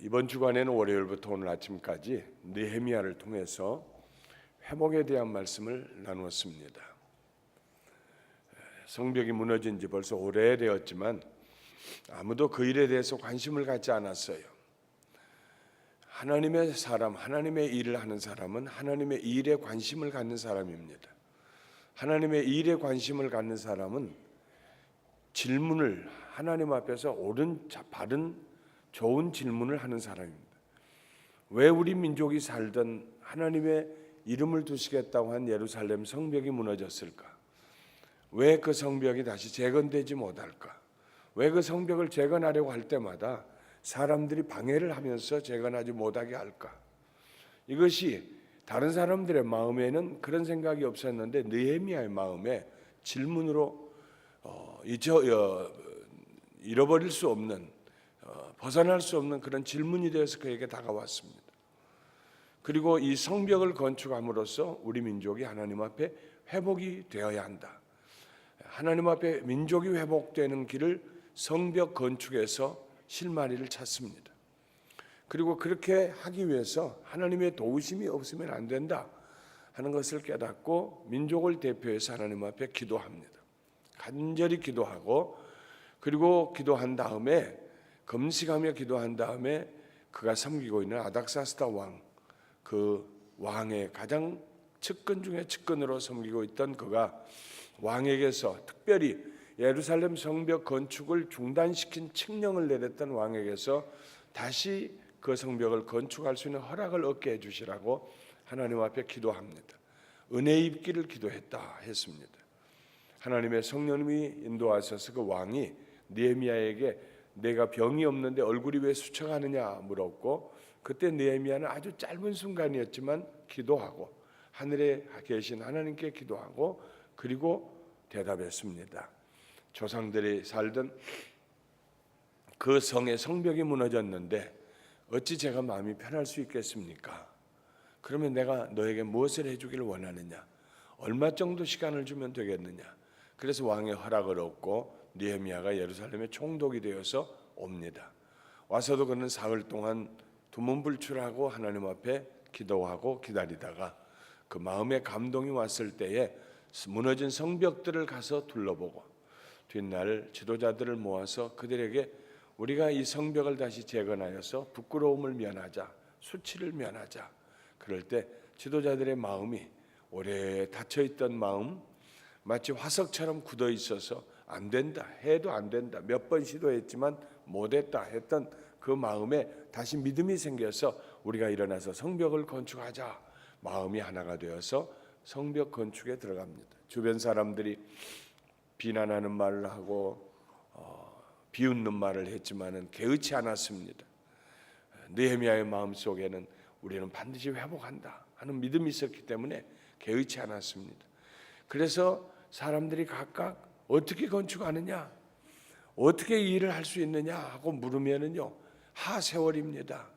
이번 주간에는 월요일부터 오늘 아침까지 느헤미야를 통해서 회복에 대한 말씀을 나누었습니다. 성벽이 무너진 지 벌써 오래되었지만 아무도 그 일에 대해서 관심을 갖지 않았어요. 하나님의 사람, 하나님의 일을 하는 사람은 하나님의 일에 관심을 갖는 사람입니다. 하나님의 일에 관심을 갖는 사람은 질문을 하나님 앞에서 옳은 바른 좋은 질문을 하는 사람입니다. 왜 우리 민족이 살던 하나님의 이름을 두시겠다고 한 예루살렘 성벽이 무너졌을까? 왜 그 성벽이 다시 재건되지 못할까? 왜 그 성벽을 재건하려고 할 때마다 사람들이 방해를 하면서 재건하지 못하게 할까? 이것이 다른 사람들의 마음에는 그런 생각이 없었는데 느헤미야의 마음에 질문으로 잃어버릴 수 없는 벗어날 수 없는 그런 질문이 되어서 그에게 다가왔습니다. 그리고 이 성벽을 건축함으로써 우리 민족이 하나님 앞에 회복이 되어야 한다. 하나님 앞에 민족이 회복되는 길을 성벽 건축에서 실마리를 찾습니다. 그리고 그렇게 하기 위해서 하나님의 도우심이 없으면 안 된다 하는 것을 깨닫고 민족을 대표해서 하나님 앞에 기도합니다. 간절히 기도하고 그리고 기도한 다음에 금식하며 기도한 다음에 그가 섬기고 있는 아닥사스다 왕, 그 왕의 가장 측근 중에 측근으로 섬기고 있던 그가 왕에게서 특별히 예루살렘 성벽 건축을 중단시킨 칙령을 내렸던 왕에게서 다시 그 성벽을 건축할 수 있는 허락을 얻게 해주시라고 하나님 앞에 기도합니다. 은혜 입기를 기도했다 했습니다. 하나님의 성령님이 인도하셔서 그 왕이 느헤미야에게 내가 병이 없는데 얼굴이 왜 수척하느냐 물었고, 그때 느헤미야는 아주 짧은 순간이었지만 기도하고 하늘에 계신 하나님께 기도하고 그리고 대답했습니다. 조상들이 살던 그 성의 성벽이 무너졌는데 어찌 제가 마음이 편할 수 있겠습니까? 그러면 내가 너에게 무엇을 해주기를 원하느냐? 얼마 정도 시간을 주면 되겠느냐? 그래서 왕의 허락을 얻고 느헤미야가 예루살렘의 총독이 되어서 옵니다. 와서도 그는 사흘 동안 두문불출하고 하나님 앞에 기도하고 기다리다가 그 마음에 감동이 왔을 때에 무너진 성벽들을 가서 둘러보고 뒷날 지도자들을 모아서 그들에게 우리가 이 성벽을 다시 재건하여서 부끄러움을 면하자, 수치를 면하자. 그럴 때 지도자들의 마음이 오래 닫혀있던 마음, 마치 화석처럼 굳어 있어서 안 된다, 해도 안 된다, 몇 번 시도했지만 못했다 했던 그 마음에 다시 믿음이 생겨서 우리가 일어나서 성벽을 건축하자 마음이 하나가 되어서 성벽 건축에 들어갑니다. 주변 사람들이 비난하는 말을 하고 비웃는 말을 했지만은 개의치 않았습니다. 느헤미야의 마음 속에는 우리는 반드시 회복한다 하는 믿음이 있었기 때문에 개의치 않았습니다. 그래서 사람들이 각각 어떻게 건축하느냐, 어떻게 이 일을 할 수 있느냐 하고 물으면은요, 하세월입니다.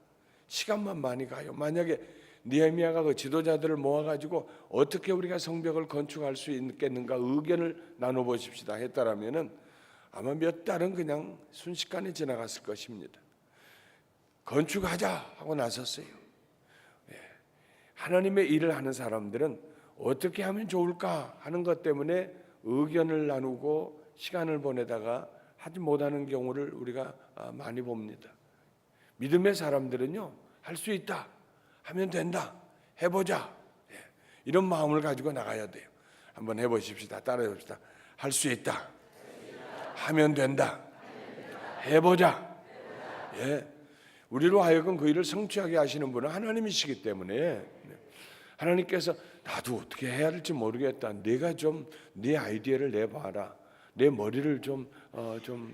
시간만 많이 가요. 만약에 느헤미야가 그 지도자들을 모아가지고 어떻게 우리가 성벽을 건축할 수 있겠는가 의견을 나눠보십시다 했다라면은 아마 몇 달은 그냥 순식간에 지나갔을 것입니다. 건축하자 하고 나섰어요. 하나님의 일을 하는 사람들은 어떻게 하면 좋을까 하는 것 때문에 의견을 나누고 시간을 보내다가 하지 못하는 경우를 우리가 많이 봅니다. 믿음의 사람들은요, 할 수 있다, 하면 된다, 해보자, 이런 마음을 가지고 나가야 돼요. 한번 해보십시다. 따라해 봅시다. 할 수 있다, 하면 된다, 해보자. 우리로 하여금 그 일을 성취하게 하시는 분은 하나님이시기 때문에 하나님께서 나도 어떻게 해야 할지 모르겠다, 네가 좀 네 아이디어를 내봐라, 내 머리를 좀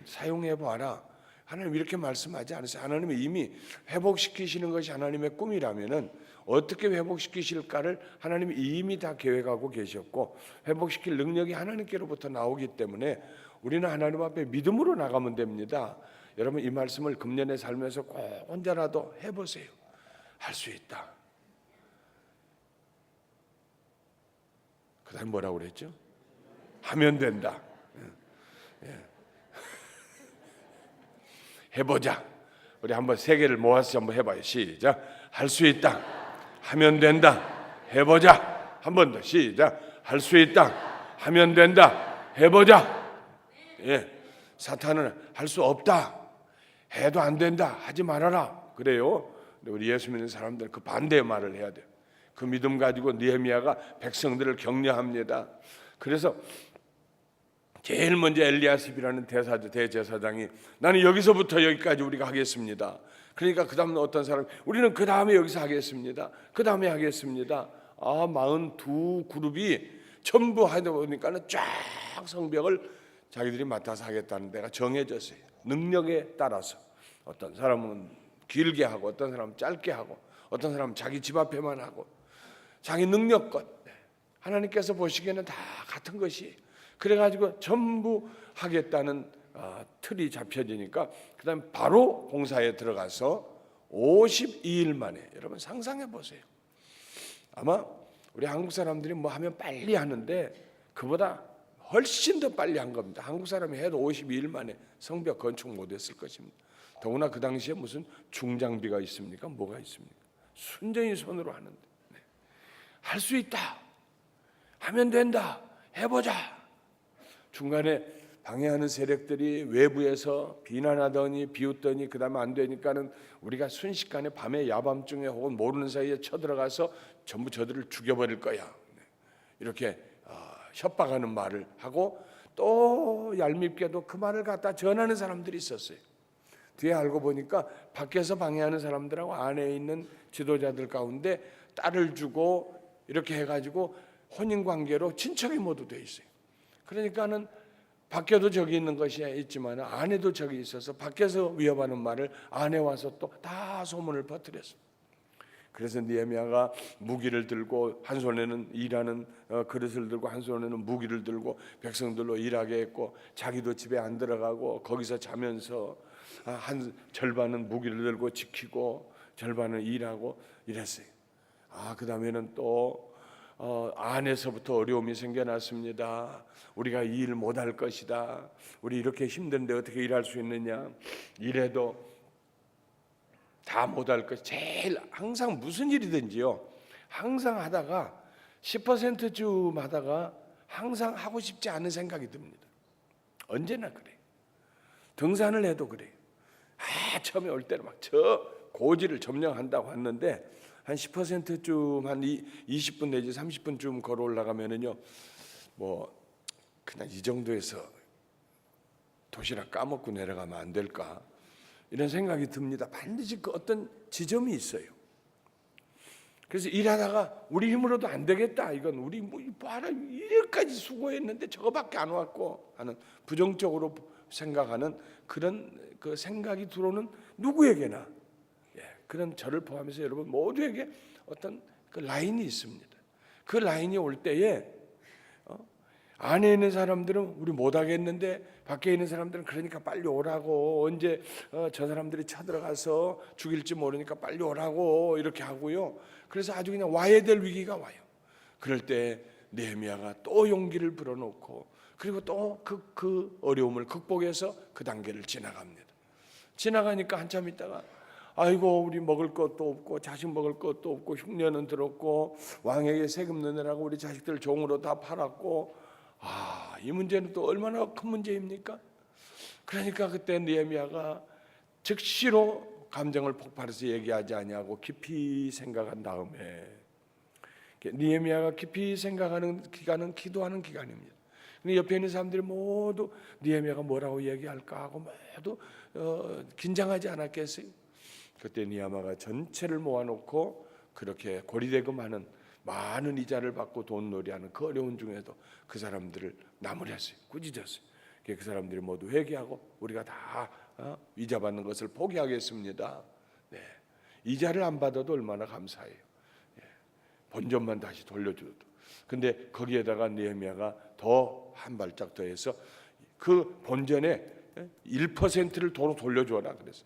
사용해봐라, 하나님 이렇게 말씀하지 않으세요. 하나님이 이미 회복시키시는 것이 하나님의 꿈이라면은 어떻게 회복시키실까를 하나님이 이미 다 계획하고 계셨고 회복시킬 능력이 하나님께로부터 나오기 때문에 우리는 하나님 앞에 믿음으로 나가면 됩니다. 여러분 이 말씀을 금년에 살면서 꼭 혼자라도 해보세요. 할 수 있다. 그 다음 뭐라고 그랬죠? 하면 된다. 해보자. 우리 한번 세 개를 모아서 한번 해봐요. 시작. 할 수 있다. 하면 된다. 해보자. 한 번 더. 시작. 할 수 있다. 하면 된다. 해보자. 예. 사탄은 할 수 없다. 해도 안 된다. 하지 말아라. 그래요. 우리 예수 믿는 사람들 그 반대의 말을 해야 돼요. 그 믿음 가지고 느헤미야가 백성들을 격려합니다. 그래서 제일 먼저 엘리야십이라는 대제사장이 나는 여기서부터 여기까지 우리가 하겠습니다. 그러니까 그 다음에 어떤 사람 우리는 그 다음에 여기서 하겠습니다. 그 다음에 하겠습니다. 42 그룹이 전부 하다 보니까는 쫙 성벽을 자기들이 맡아서 하겠다는 데가 정해졌어요. 능력에 따라서 어떤 사람은 길게 하고 어떤 사람은 짧게 하고 어떤 사람은 자기 집 앞에만 하고 자기 능력껏 하나님께서 보시기에는 다 같은 것이 그래가지고 전부 하겠다는 틀이 잡혀지니까 그 다음에 바로 공사에 들어가서 52일 만에 여러분 상상해 보세요. 아마 우리 한국 사람들이 뭐 하면 빨리 하는데 그보다 훨씬 더 빨리 한 겁니다. 한국 사람이 해도 52일 만에 성벽 건축 못했을 것입니다. 더구나 그 당시에 무슨 중장비가 있습니까? 뭐가 있습니까? 순전히 손으로 하는데 할 수 있다. 하면 된다. 해보자. 중간에 방해하는 세력들이 외부에서 비난하더니 비웃더니 그 다음에 안 되니까는 우리가 순식간에 밤에 야밤중에 혹은 모르는 사이에 쳐들어가서 전부 저들을 죽여버릴 거야. 이렇게 협박하는 말을 하고 또 얄밉게도 그 말을 갖다 전하는 사람들이 있었어요. 뒤에 알고 보니까 밖에서 방해하는 사람들하고 안에 있는 지도자들 가운데 딸을 주고 이렇게 해가지고 혼인관계로 친척이 모두 돼 있어요. 그러니까는 밖에도 적이 있는 것이 있지만 안에도 적이 있어서 밖에서 위협하는 말을 안에 와서 또 다 소문을 퍼뜨렸어요. 그래서 느헤미야가 무기를 들고 한 손에는 일하는 그릇을 들고 한 손에는 무기를 들고 백성들로 일하게 했고 자기도 집에 안 들어가고 거기서 자면서 한 절반은 무기를 들고 지키고 절반은 일하고 이랬어요. 그 다음에는 또 안에서부터 어려움이 생겨났습니다. 우리가 이 일 못할 것이다. 우리 이렇게 힘든데 어떻게 일할 수 있느냐. 이래도 다 못할 것. 제일 항상 무슨 일이든지요. 항상 하다가 10%쯤 하다가 항상 하고 싶지 않은 생각이 듭니다. 언제나 그래요. 등산을 해도 그래요. 처음에 올 때는 막 저 고지를 점령한다고 했는데 한 10%쯤 한 20분 내지 30분쯤 걸어 올라가면은요, 뭐 그냥 이 정도에서 도시락 까먹고 내려가면 안 될까 이런 생각이 듭니다. 반드시 그 어떤 지점이 있어요. 그래서 일하다가 우리 힘으로도 안 되겠다. 이건 우리 뭐 봐라 이렇게까지 수고했는데 저거밖에 안 왔고 하는 부정적으로 생각하는 그런 그 생각이 들어오는 누구에게나 그런 저를 포함해서 여러분 모두에게 어떤 그 라인이 있습니다. 그 라인이 올 때에 안에 있는 사람들은 우리 못하겠는데 밖에 있는 사람들은 그러니까 빨리 오라고 언제 저 사람들이 쳐들어가서 죽일지 모르니까 빨리 오라고 이렇게 하고요. 그래서 아주 그냥 와야 될 위기가 와요. 그럴 때 느헤미야가 또 용기를 불어넣고 그리고 또 그 어려움을 극복해서 그 단계를 지나갑니다. 지나가니까 한참 있다가 아이고 우리 먹을 것도 없고 자식 먹을 것도 없고 흉년은 들었고 왕에게 세금 내느라고 우리 자식들 종으로 다 팔았고 이 문제는 또 얼마나 큰 문제입니까? 그러니까 그때 느헤미야가 즉시로 감정을 폭발해서 얘기하지 아니하고 깊이 생각한 다음에 느헤미야가 깊이 생각하는 기간은 기도하는 기간입니다. 근데 옆에 있는 사람들이 모두 느헤미야가 뭐라고 얘기할까 하고 모두 긴장하지 않았겠어요? 그때 느헤미야가 전체를 모아놓고 그렇게 고리대금하는 많은 이자를 받고 돈놀이하는 그 어려운 중에도 그 사람들을 나무랬어요. 꾸짖었어요. 그 사람들이 모두 회개하고 우리가 다 이자 받는 것을 포기하겠습니다. 네. 이자를 안 받아도 얼마나 감사해요. 본전만 다시 돌려줘도. 근데 거기에다가 느헤미야가 더 한 발짝 더해서 그 본전의 1%를 도로 돌려줘라 그랬어요.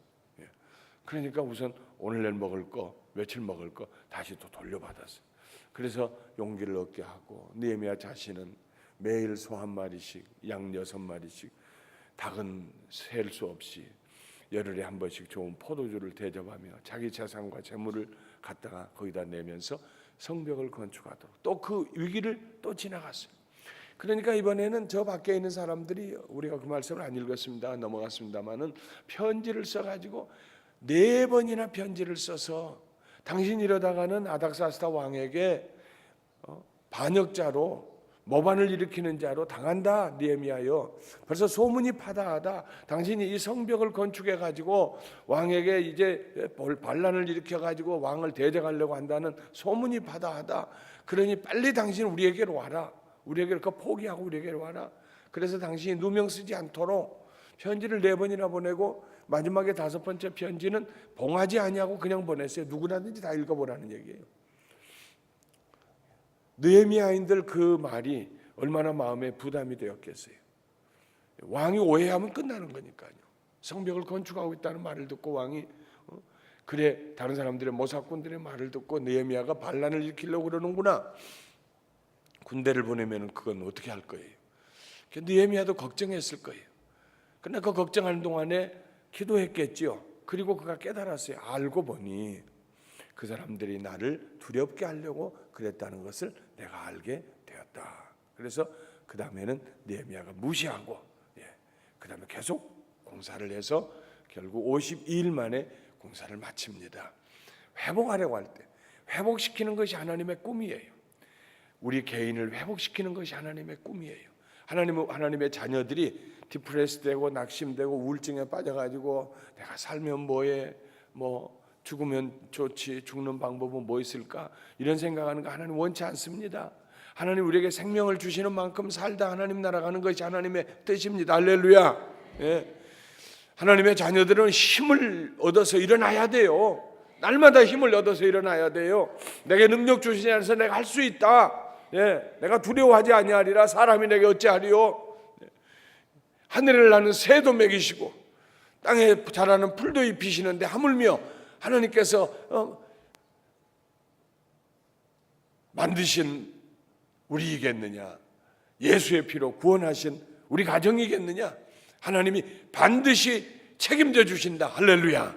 그러니까 우선 오늘날 먹을 거, 며칠 먹을 거 다시 또 돌려받았어요. 그래서 용기를 얻게 하고 느헤미야 자신은 매일 소 한 마리씩, 양 6마리씩, 닭은 셀 수 없이 열흘에 한 번씩 좋은 포도주를 대접하며 자기 재산과 재물을 갖다가 거기다 내면서 성벽을 건축하도록, 또 그 위기를 또 지나갔어요. 그러니까 이번에는 저 밖에 있는 사람들이, 우리가 그 말씀을 안 읽었습니다, 넘어갔습니다마는, 편지를 써가지고 4번이나 편지를 써서 당신 이러다가는 아닥사스다 왕에게 반역자로, 모반을 일으키는 자로 당한다 느헤미야여. 벌써 소문이 파다하다. 당신이 이 성벽을 건축해 가지고 왕에게 이제 반란을 일으켜 가지고 왕을 대적하려고 한다는 소문이 파다하다. 그러니 빨리 당신 우리에게로 와라. 우리에게로 포기하고 우리에게로 와라. 그래서 당신이 누명 쓰지 않도록 편지를 4번이나 보내고 마지막에 5번째 편지는 봉하지 아니하고 그냥 보냈어요. 누구나든지 다 읽어보라는 얘기예요. 느헤미야인들 그 말이 얼마나 마음에 부담이 되었겠어요. 왕이 오해하면 끝나는 거니까요. 성벽을 건축하고 있다는 말을 듣고 왕이 그래, 다른 사람들의 모사꾼들의 말을 듣고 느헤미야가 반란을 일으키려고 그러는구나. 군대를 보내면 그건 어떻게 할 거예요? 느헤미야도 걱정했을 거예요. 그러나 그 걱정하는 동안에 기도했겠지요. 그리고 그가 깨달았어요. 알고 보니 그 사람들이 나를 두렵게 하려고 그랬다는 것을 내가 알게 되었다. 그래서 그 다음에는 느헤미야가 무시하고, 그 다음에 계속 공사를 해서 결국 52일 만에 공사를 마칩니다. 회복하려고 할 때, 회복시키는 것이 하나님의 꿈이에요. 우리 개인을 회복시키는 것이 하나님의 꿈이에요. 하나님의 자녀들이 디프레스되고 낙심되고 우울증에 빠져가지고 내가 살면 뭐해, 죽으면 좋지, 죽는 방법은 뭐 있을까, 이런 생각하는 거 하나님 원치 않습니다. 하나님 우리에게 생명을 주시는 만큼 살다 하나님 나라 가는 것이 하나님의 뜻입니다. 할렐루야. 하나님의 자녀들은 힘을 얻어서 일어나야 돼요. 날마다 힘을 얻어서 일어나야 돼요. 내게 능력 주시지 않아서 내가 할 수 있다. 내가 두려워하지 아니하리라. 사람이 내게 어찌하리요. 하늘을 나는 새도 먹이시고 땅에 자라는 풀도 입히시는데 하물며 하나님께서 만드신 우리이겠느냐, 예수의 피로 구원하신 우리 가정이겠느냐. 하나님이 반드시 책임져 주신다. 할렐루야.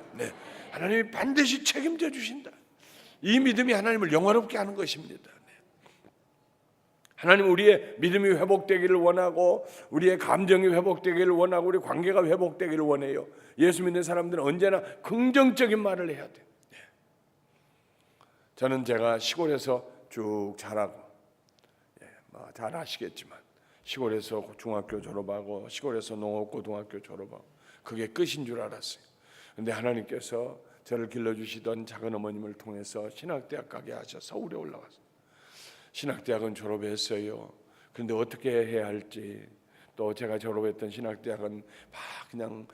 하나님이 반드시 책임져 주신다. 이 믿음이 하나님을 영화롭게 하는 것입니다. 하나님 우리의 믿음이 회복되기를 원하고, 우리의 감정이 회복되기를 원하고, 우리 관계가 회복되기를 원해요. 예수 믿는 사람들은 언제나 긍정적인 말을 해야 돼요. 저는 제가 시골에서 쭉 자라고, 잘 아시겠지만 시골에서 중학교 졸업하고 시골에서 농업고등학교 졸업하고 그게 끝인 줄 알았어요. 그런데 하나님께서 저를 길러주시던 작은 어머님을 통해서 신학대학 가게 하셔서 서울에 올라왔어요. 신학대학은 졸업했어요. 그런데 어떻게 해야 할지, 또 제가 졸업했던 신학대학은 막 그냥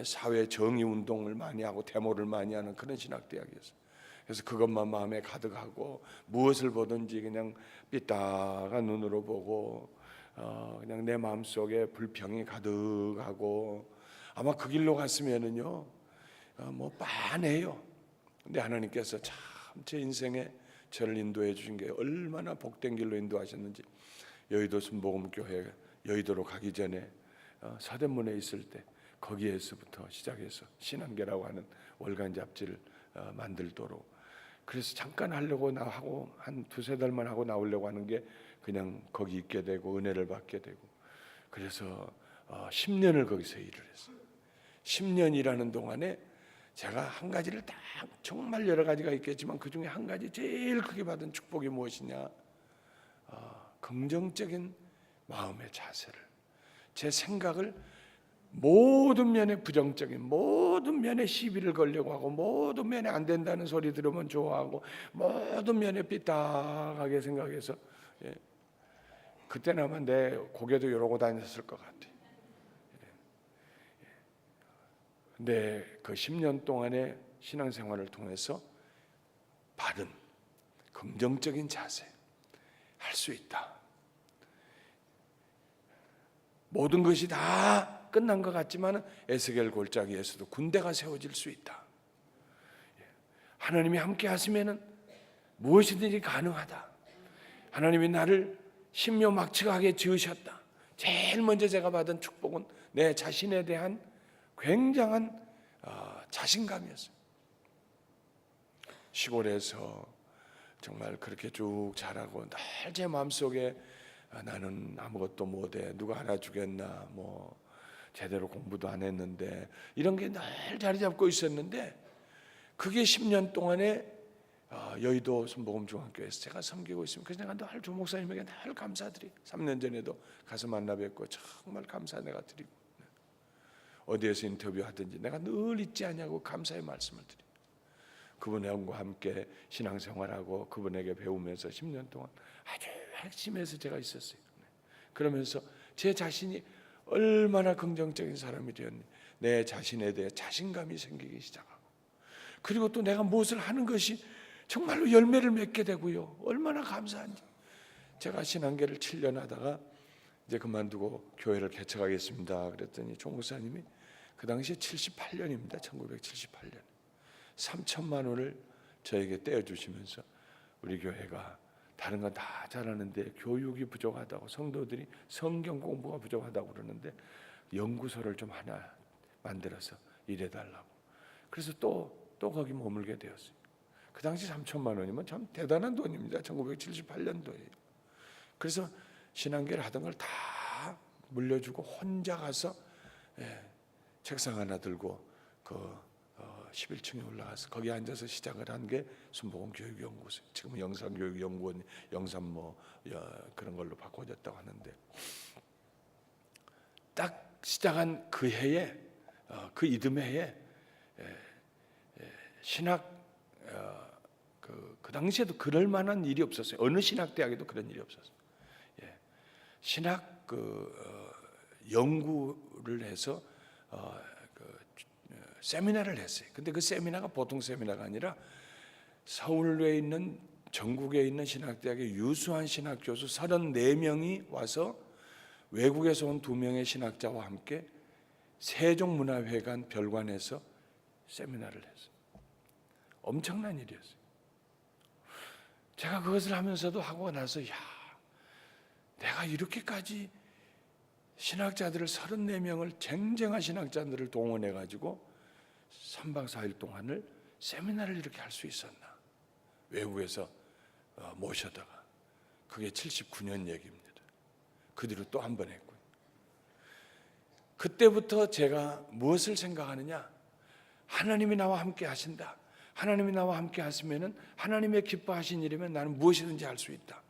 사회 정의 운동을 많이 하고 데모를 많이 하는 그런 신학대학이었어요. 그래서 그것만 마음에 가득하고 무엇을 보든지 그냥 삐딱한 눈으로 보고 그냥 내 마음속에 불평이 가득하고, 아마 그 길로 갔으면은요 빤해요. 근데 하나님께서 참 제 인생에 저를 인도해 주신 게 얼마나 복된 길로 인도하셨는지, 여의도 순복음교회 여의도로 가기 전에 서대문에 있을 때 거기에서부터 시작해서 신한계라고 하는 월간 잡지를 만들도록, 그래서 잠깐 하려고 하고 한 2-3달만 하고 나오려고 하는 게 그냥 거기 있게 되고 은혜를 받게 되고, 그래서 10년을 거기서 일을 했어요. 10년 일하는 동안에 제가 한 가지를 딱, 정말 여러 가지가 있겠지만 그 중에 한 가지 제일 크게 받은 축복이 무엇이냐, 긍정적인 마음의 자세를, 제 생각을 모든 면에 부정적인, 모든 면에 시비를 걸려고 하고, 모든 면에 안 된다는 소리 들으면 좋아하고, 모든 면에 삐딱하게 생각해서, 그때는 아마 내 고개도 이러고 다녔을 것 같아요. 근데 그 10년 동안의 신앙생활을 통해서 받은 긍정적인 자세, 할 수 있다. 모든 것이 다 끝난 것 같지만 에스겔 골짜기에서도 군대가 세워질 수 있다. 하나님이 함께 하시면은 무엇이든지 가능하다. 하나님이 나를 신묘막측하게 지으셨다. 제일 먼저 제가 받은 축복은 내 자신에 대한 굉장한 자신감이었어요. 시골에서 정말 그렇게 쭉 자라고 늘 제 마음속에 나는 아무것도 못해, 누가 알아주겠나, 뭐 제대로 공부도 안 했는데, 이런 게 늘 자리 잡고 있었는데, 그게 10년 동안에 여의도 순복음중학교에서 제가 섬기고 있습니다. 그래서 내가 늘 조 목사님에게 늘 감사드리. 3년 전에도 가서 만나 뵙고 정말 감사 내가 드리고, 어디에서 인터뷰하든지 내가 늘 잊지 않냐고 감사의 말씀을 드립니다. 그분과 함께 신앙생활하고 그분에게 배우면서 10년 동안 아주 핵심에서 제가 있었어요. 그러면서 제 자신이 얼마나 긍정적인 사람이 되었니, 내 자신에 대해 자신감이 생기기 시작하고, 그리고 또 내가 무엇을 하는 것이 정말로 열매를 맺게 되고요. 얼마나 감사한지. 제가 신앙계를 7년 하다가 이제 그만두고 교회를 개척하겠습니다 그랬더니 조 목사님이 그 당시에 78년입니다. 1978년 3천만 원을 저에게 떼어주시면서 우리 교회가 다른 건 다 잘하는데 교육이 부족하다고, 성도들이 성경 공부가 부족하다고 그러는데 연구소를 좀 하나 만들어서 일해달라고. 그래서 또 거기 머물게 되었어요. 그 당시 3천만 원이면 참 대단한 돈입니다. 1978년도에. 그래서 신앙계를 하던 걸 다 물려주고 혼자 가서 책상 하나 들고 그 11층에 올라가서 거기 앉아서 시작을 한 게 순복음교육연구소. 지금 영상교육연구원, 영산 그런 걸로 바꿔졌다고 하는데, 딱 시작한 그 해에, 그 이듬해 해에 신학 그 당시에도 그럴 만한 일이 없었어요. 어느 신학대학에도 그런 일이 없었어요. 신학 연구를 해서 세미나를 했어요. 근데 그 세미나가 보통 세미나가 아니라 서울에 있는, 전국에 있는 신학대학의 유수한 신학교수 34명이 와서 외국에서 온 2명의 신학자와 함께 세종문화회관 별관에서 세미나를 했어요. 엄청난 일이었어요. 제가 그것을 하면서도 하고 나서 내가 이렇게까지 신학자들을 34명을, 쟁쟁한 신학자들을 동원해 가지고 3박 4일 동안을 세미나를 이렇게 할 수 있었나. 외국에서 모셔다가. 그게 79년 얘기입니다. 그 뒤로 또 한 번 했고요. 그때부터 제가 무엇을 생각하느냐, 하나님이 나와 함께 하신다. 하나님이 나와 함께 하시면은, 하나님의 기뻐하신 일이면 나는 무엇이든지 할 수 있다.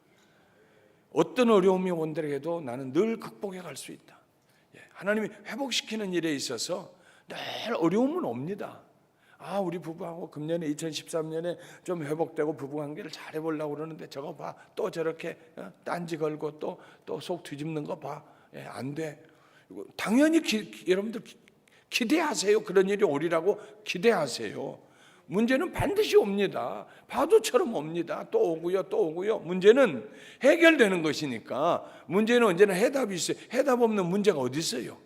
어떤 어려움이 온더라도 나는 늘 극복해 갈 수 있다. 하나님이 회복시키는 일에 있어서 늘 어려움은 옵니다. 우리 부부하고 금년에 2013년에 좀 회복되고 부부관계를 잘해보려고 그러는데 저거 봐, 또 저렇게 딴지 걸고 또 속 뒤집는 거 봐. 안 돼. 당연히 여러분들 기대하세요. 그런 일이 오리라고 기대하세요. 문제는 반드시 옵니다. 파도처럼 옵니다. 또 오고요, 또 오고요. 문제는 해결되는 것이니까. 문제는 언제나 해답이 있어요. 해답 없는 문제가 어디 있어요?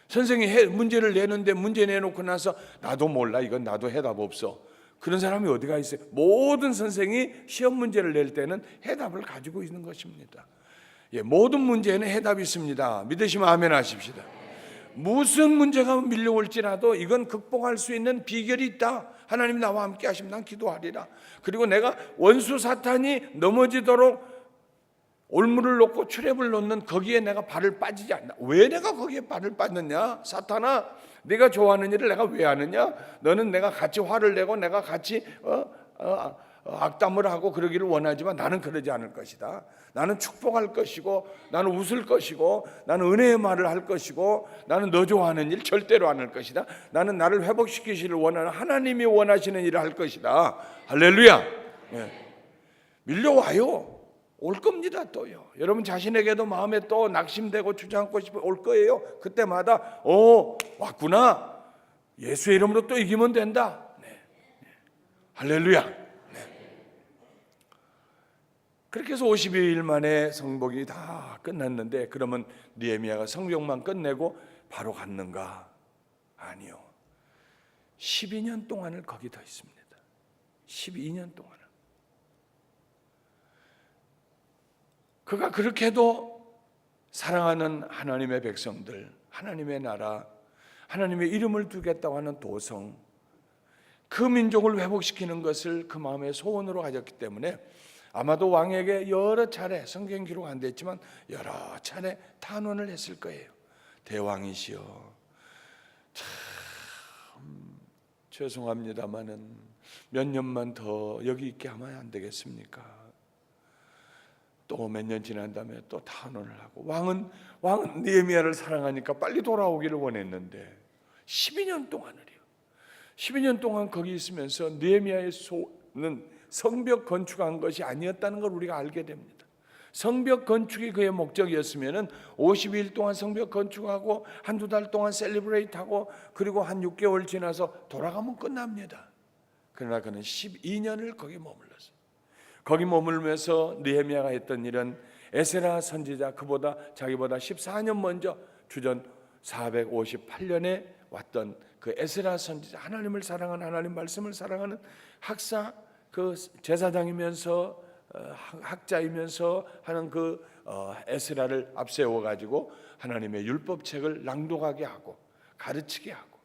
선생님이 문제를 내는데 문제 내놓고 나서 나도 몰라, 이건 나도 해답 없어. 그런 사람이 어디가 있어요? 모든 선생이 시험 문제를 낼 때는 해답을 가지고 있는 것입니다. 모든 문제에는 해답이 있습니다. 믿으시면 아멘 하십시다. 무슨 문제가 밀려올지라도 이건 극복할 수 있는 비결이 있다. 하나님이 나와 함께 하시면 난 기도하리라. 그리고 내가 원수 사탄이 넘어지도록 올무를 놓고 출애을 놓는 거기에 내가 발을 빠지지 않나. 왜 내가 거기에 발을 빠졌냐? 사탄아, 네가 좋아하는 일을 내가 왜 하느냐? 너는 내가 같이 화를 내고 내가 같이 악담을 하고 그러기를 원하지만 나는 그러지 않을 것이다. 나는 축복할 것이고, 나는 웃을 것이고, 나는 은혜의 말을 할 것이고, 나는 너 좋아하는 일 절대로 안 할 것이다. 나는 나를 회복시키시를 원하는 하나님이 원하시는 일을 할 것이다. 할렐루야. 밀려와요. 올 겁니다. 또요. 여러분 자신에게도 마음에 또 낙심되고 주저앉고 싶어 올 거예요. 그때마다 왔구나. 예수의 이름으로 또 이기면 된다. 할렐루야. 그렇게 해서 52일 만에 성복이 다 끝났는데, 그러면 느헤미야가 성벽만 끝내고 바로 갔는가? 아니요. 12년 동안을 거기 더 있습니다. 12년 동안을. 그가 그렇게도 사랑하는 하나님의 백성들, 하나님의 나라, 하나님의 이름을 두겠다고 하는 도성, 그 민족을 회복시키는 것을 그 마음의 소원으로 가졌기 때문에 아마도 왕에게 여러 차례, 성경 기록 안 됐지만 여러 차례 탄원을 했을 거예요. 대왕이시여, 참 죄송합니다마는 몇 년만 더 여기 있게 하면 안 되겠습니까? 또 몇 년 지난 다음에 또 탄원을 하고, 왕은 느헤미야를 사랑하니까 빨리 돌아오기를 원했는데 12년 동안을요. 12년 동안 거기 있으면서 느헤미야의 소는 성벽 건축한 것이 아니었다는 걸 우리가 알게 됩니다. 성벽 건축이 그의 목적이었으면은 50일 동안 성벽 건축하고 한두 달 동안 셀리브레이트하고 그리고 한 6개월 지나서 돌아가면 끝납니다. 그러나 그는 12년을 거기 머물렀어요. 거기 머물면서 느헤미야가 했던 일은 에스라 선지자, 그보다 자기보다 14년 먼저 주전 458년에 왔던 그 에스라 선지자, 하나님을 사랑하는, 하나님 말씀을 사랑하는 학사, 그 제사장이면서 학자이면서 하는 그 에스라를 앞세워 가지고 하나님의 율법책을 낭독하게 하고 가르치게 하고,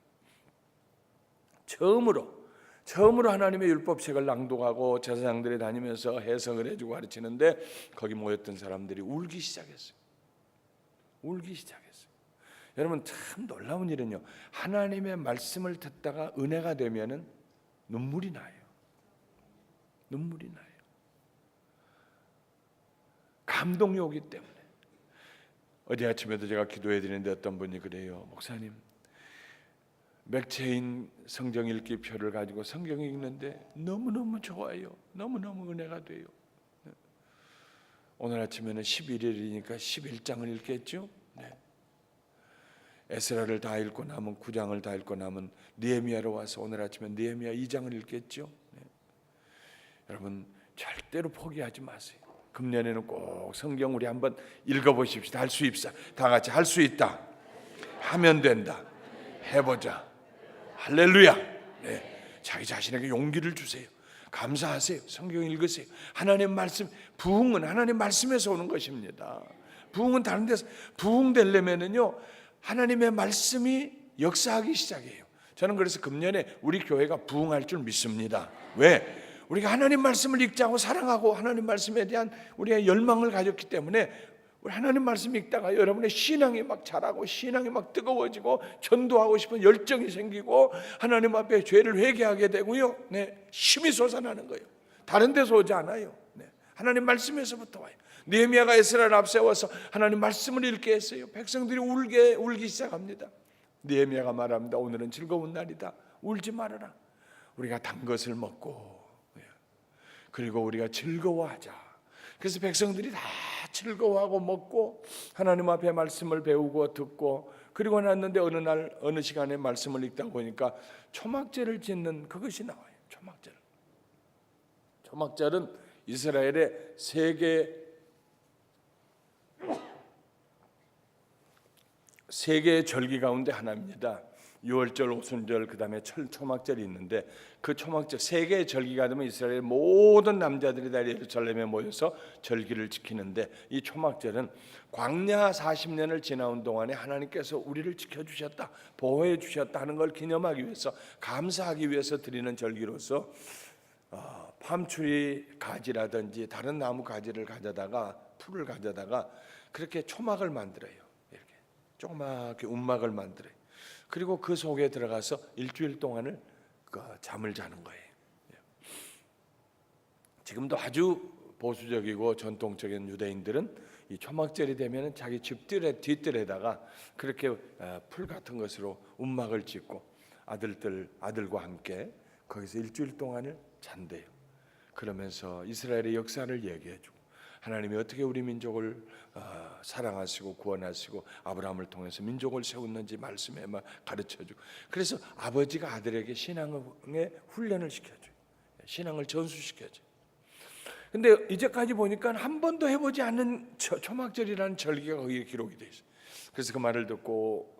처음으로 하나님의 율법책을 낭독하고 제사장들이 다니면서 해석을 해주고 가르치는데 거기 모였던 사람들이 울기 시작했어요. 여러분, 참 놀라운 일은요, 하나님의 말씀을 듣다가 은혜가 되면은 눈물이 나요. 감동이 오기 때문에. 어제 아침에도 제가 기도해 드리는데 어떤 분이 그래요. 목사님, 맥체인 성경 읽기 표를 가지고 성경 읽는데 너무너무 좋아요. 너무너무 은혜가 돼요. 오늘 아침에는 11일이니까 11장을 읽겠죠. 네. 에스라를 다 읽고 남은 9장을 다 읽고 남은 느헤미야로 와서 오늘 아침에 느헤미야 2장을 읽겠죠. 네. 여러분, 절대로 포기하지 마세요. 금년에는 꼭 성경 우리 한번 읽어보십시다. 할 수 있다. 다 같이 할 수 있다. 하면 된다. 해보자. 할렐루야. 네. 자기 자신에게 용기를 주세요. 감사하세요. 성경 읽으세요. 하나님 말씀, 부흥은 하나님 말씀에서 오는 것입니다. 부흥은 다른 데서, 부흥되려면은요, 하나님의 말씀이 역사하기 시작해요. 저는 그래서 금년에 우리 교회가 부흥할 줄 믿습니다. 왜? 우리가 하나님 말씀을 읽자고 사랑하고 하나님 말씀에 대한 우리의 열망을 가졌기 때문에 우리 하나님 말씀 읽다가 여러분의 신앙이 막 자라고 신앙이 막 뜨거워지고 전도하고 싶은 열정이 생기고 하나님 앞에 죄를 회개하게 되고요. 네, 힘이 솟아나는 거예요. 다른 데서 오지 않아요. 네, 하나님 말씀에서부터 와요. 느헤미야가 에스라를 앞세워서 하나님 말씀을 읽게 했어요. 백성들이 울기 시작합니다. 느헤미야가 말합니다. 오늘은 즐거운 날이다. 울지 말아라. 우리가 단 것을 먹고 그리고 우리가 즐거워하자. 그래서 백성들이 다 즐거워하고 먹고 하나님 앞에 말씀을 배우고 듣고 그리고 났는데 어느 날 어느 시간에 말씀을 읽다 보니까 초막절을 짓는 그것이 나와요. 초막절은 이스라엘의 세 개의 절기 가운데 하나입니다. 유월절, 오순절, 그 다음에 초막절이 있는데 그 초막절 세 개의 절기가 되면 이스라엘 모든 남자들이 다 예루살렘에 모여서 절기를 지키는데 이 초막절은 광야 40년을 지나온 동안에 하나님께서 우리를 지켜주셨다, 보호해 주셨다 하는 걸 기념하기 위해서, 감사하기 위해서 드리는 절기로서 팜추리 가지라든지 다른 나무 가지를 가져다가 풀을 가져다가 그렇게 초막을 만들어요. 이렇게 조그맣게 움막을 만들어요. 그리고 그 속에 들어가서 일주일 동안을 잠을 자는 거예요. 지금도 아주 보수적이고 전통적인 유대인들은 이 초막절이 되면 자기 집 뒷뜰에다가 그렇게 풀 같은 것으로 움막을 짓고 아들과 함께 거기서 일주일 동안을 잔대요. 그러면서 이스라엘의 역사를 얘기해주고 하나님이 어떻게 우리 민족을 사랑하시고 구원하시고 아브라함을 통해서 민족을 세웠는지 말씀에 막 가르쳐주고, 그래서 아버지가 아들에게 신앙의 훈련을 시켜줘요. 신앙을 전수시켜줘요. 근데 이제까지 보니까 한 번도 해보지 않는 초막절이라는 절기가 거기에 기록이 돼 있어요. 그래서 그 말을 듣고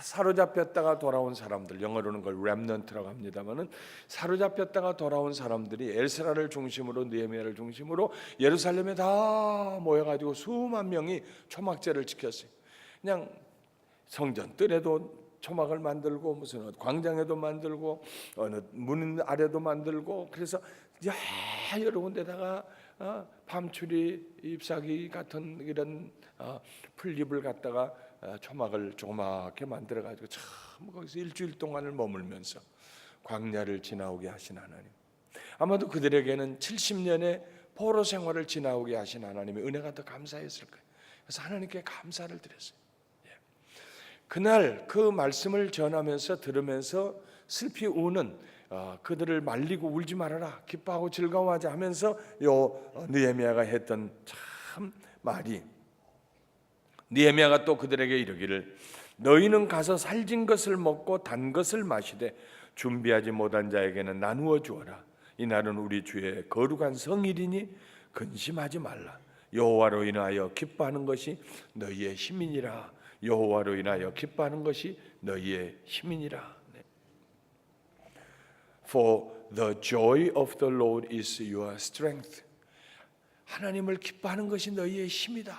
사로잡혔다가 돌아온 사람들, 영어로는 그걸 렘넌트라고 합니다만은 사로잡혔다가 돌아온 사람들이 에스라를 중심으로 느헤미야를 중심으로 예루살렘에 다 모여가지고 수만 명이 초막절을 지켰어요. 그냥 성전 뜰에도 초막을 만들고 무슨 광장에도 만들고 어느 문 아래도 만들고 그래서 여러 군데다가 밤추리 잎사귀 같은 이런 풀잎을 갖다가 초막을 조그맣게 만들어 가지고 참 거기서 일주일 동안을 머물면서 광야를 지나오게 하신 하나님. 아마도 그들에게는 70년의 포로 생활을 지나오게 하신 하나님의 은혜가 더 감사했을 거예요. 그래서 하나님께 감사를 드렸어요. 그날 그 말씀을 전하면서 들으면서 슬피 우는 그들을 말리고 울지 말아라, 기뻐하고 즐거워하자 하면서 느헤미야가 했던 참 말이, 느헤미야가 또 그들에게 이르기를 너희는 가서 살진 것을 먹고 단 것을 마시되 준비하지 못한 자에게는 나누어 주어라. 이날은 우리 주의 거룩한 성일이니 근심하지 말라. 여호와로 인하여 기뻐하는 것이 너희의 힘이니라. 여호와로 인하여 기뻐하는 것이 너희의 힘이니라. For the joy of the Lord is your strength. 하나님을 기뻐하는 것이 너희의 힘이다.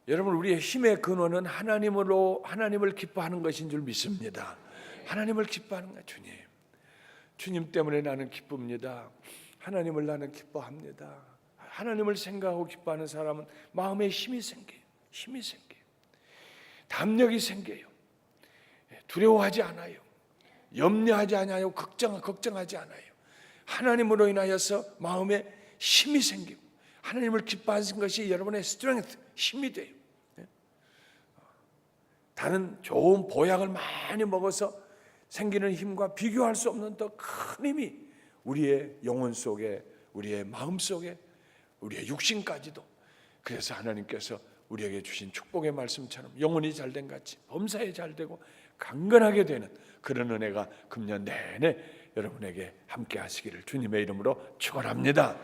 여러분, 우리의 힘의 근원은 하나님을 기뻐하는 것인 줄 믿습니다. 하나님을 기뻐하는 것, 주님 때문에 나는 기쁩니다. 하나님을 나는 기뻐합니다. 하나님을 생각하고 기뻐하는 사람은 마음에 힘이 생겨요. 담력이 생겨요. 두려워하지 않아요. 염려하지 않아요. 걱정하지 않아요. 하나님으로 인하여서 마음에 힘이 생기고 하나님을 기뻐하는 것이 여러분의 스트렝스, 힘이 돼요. 다른 좋은 보약을 많이 먹어서 생기는 힘과 비교할 수 없는 더 큰 힘이 우리의 영혼 속에, 우리의 마음 속에, 우리의 육신까지도. 그래서 하나님께서 우리에게 주신 축복의 말씀처럼 영혼이 잘된 같이 범사에 잘되고 강건하게 되는 그런 은혜가 금년 내내 여러분에게 함께 하시기를 주님의 이름으로 축원합니다.